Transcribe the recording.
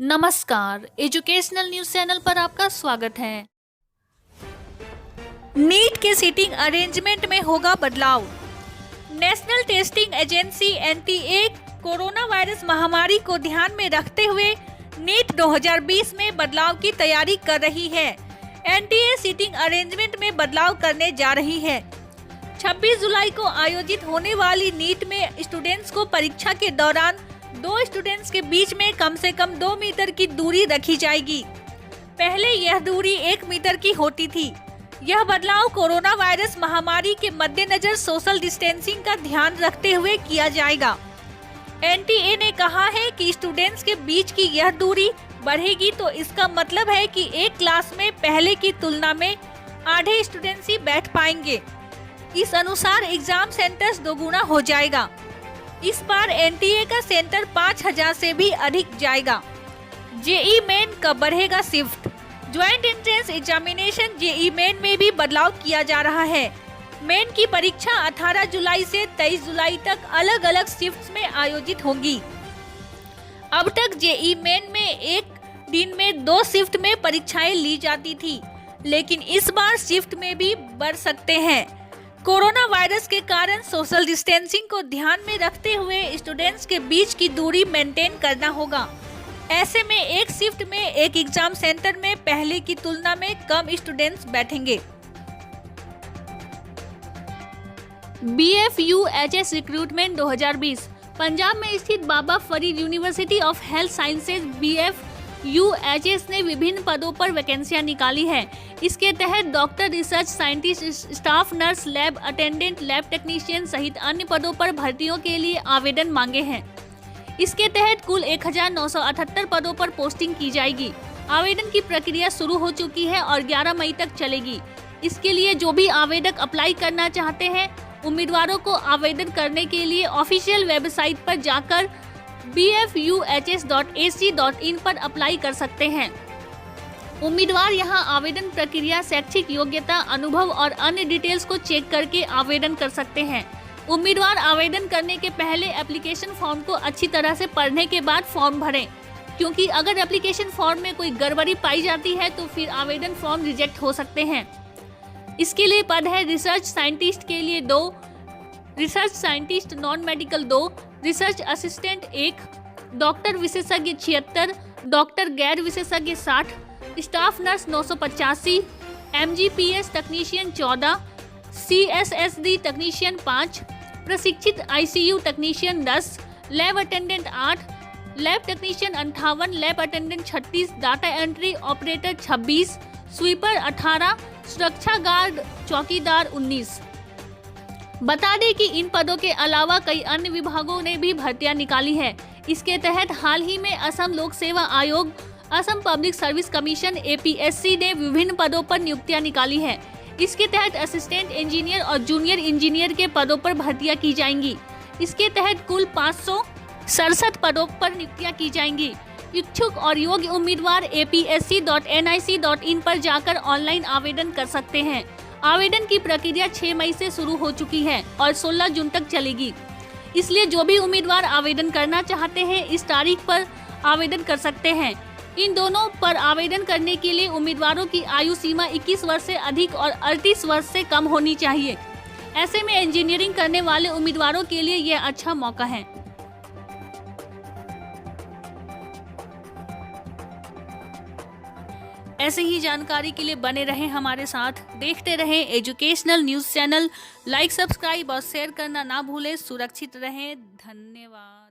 नमस्कार, educational news channel पर आपका स्वागत है। नीट के सीटिंग अरेंजमेंट में होगा बदलाव। National testing agency NTA corona virus महामारी को ध्यान में रखते हुए नीट 2020 में बदलाव की तैयारी कर रही है। एनटीए सीटिंग अरेंजमेंट में बदलाव करने जा रही है। 26 जुलाई को आयोजित होने वाली नीट में स्टूडेंट्स को परीक्षा के दौरान दो स्टूडेंट्स के बीच में कम से कम 2 मीटर की दूरी रखी जाएगी। पहले यह दूरी 1 मीटर की होती थी। यह बदलाव कोरोना वायरस महामारी के मद्देनजर सोशल डिस्टेंसिंग का ध्यान रखते हुए किया जाएगा। एनटीए ने कहा है कि स्टूडेंट्स के बीच की यह दूरी बढ़ेगी तो इसका मतलब है कि एक क्लास में पहले की तुलना में आधे स्टूडेंट्स ही बैठ पाएंगे। इस अनुसार एग्जाम सेंटर्स दोगुना हो जाएगा। इस बार एनटीए का सेंटर 5000 से भी अधिक जाएगा। जेई मेन का बढ़ेगा shift. Joint entrance examination JEE Main में भी बदलाव किया जा रहा है। मेन की परीक्षा 18 जुलाई से 23 जुलाई तक अलग अलग शिफ्ट्स में आयोजित होंगी। अब तक जेई मेन में एक दिन में 2 शिफ्ट में परीक्षाएं ली जाती थी, लेकिन इस बार शिफ्ट में भी बढ़ सकते हैं। कोरोना वायरस के कारण सोशल डिस्टेंसिंग को ध्यान में रखते हुए स्टूडेंट्स के बीच की दूरी मेंटेन करना होगा। ऐसे में एक शिफ्ट में एक एग्जाम सेंटर में पहले की तुलना में कम स्टूडेंट्स बैठेंगे। BFUHS रिक्रूटमेंट 2020 पंजाब में स्थित Baba Farid university of health sciences BFUHS ने विभिन्न पदों पर वैकेंसियां निकाली हैं। इसके तहत doctor, research scientist, staff nurse, lab attendant, lab technician सहित अन्य पदों पर भर्तियों के लिए आवेदन मांगे हैं। इसके तहत कुल 1978 पदों पर पोस्टिंग की जाएगी। आवेदन की प्रक्रिया शुरू हो चुकी है और 11 मई तक चलेगी। इसके लिए जो भी आवेदक अप्लाई करना चाहते हैं, उम्मीदवारों को आवेदन करने के लिए ऑफिशियल वेबसाइट पर जाकर bfuhs.ac.in पर अप्लाई कर सकते हैं। उम्मीदवार यहां आवेदन प्रक्रिया, शैक्षिक योग्यता, अनुभव और अन्य डिटेल्स को चेक करके आवेदन कर सकते हैं। उम्मीदवार आवेदन करने के पहले एप्लीकेशन फॉर्म को अच्छी तरह से पढ़ने के बाद फॉर्म भरें, क्योंकि अगर एप्लीकेशन फॉर्म में कोई गड़बड़ी पाई जाती है तो फिर आवेदन फॉर्म रिजेक्ट हो सकते हैं। इसके लिए पद है रिसर्च साइंटिस्ट के लिए 2, research scientist non medical 2, research assistant 1, doctor विशेषज्ञ 76, डॉक्टर गैर विशेषज्ञ 60, स्टाफ नर्स 985, MGPS तकनीशियन 14, CSSD तकनीशियन 5, प्रशिक्षित ICU तकनीशियन 10, lab attendant 8, lab technician 58, lab attendant 36, data entry operator 26, sweeper 18, सुरक्षा गार्ड चौकीदार 19। बता दें कि इन पदों के अलावा कई अन्य विभागों ने भी भर्तियां निकाली है। इसके तहत हाल ही में असम लोक सेवा आयोग, Assam public service commission APSC ने विभिन्न पदों पर नियुक्तियां निकाली है। इसके तहत असिस्टेंट इंजीनियर और जूनियर इंजीनियर के पदों पर भर्तियां की जाएंगी। इसके तहत कुल 567 पदों पर नियुक्तियां की जाएंगी। इच्छुक और योग्य उम्मीदवार apsc.nic.in पर जाकर ऑनलाइन आवेदन कर सकते हैं। आवेदन की प्रक्रिया 6 मई से शुरू हो चुकी है और 16 जून तक चलेगी। इसलिए जो भी उम्मीदवार आवेदन करना चाहते हैं इस तारीख पर आवेदन कर सकते हैं। इन दोनों पर आवेदन करने के लिए उम्मीदवारों की आयु सीमा 21 वर्ष से अधिक और 38 वर्ष से कम होनी चाहिए। ऐसे में इंजीनियरिंग करने वाले उम्मीदवारों के लिए यह अच्छा मौका है। ऐसे ही जानकारी के लिए बने रहें हमारे साथ, देखते रहें educational news channel. Like, subscribe और शेयर करना ना भूलें। सुरक्षित रहें। धन्यवाद।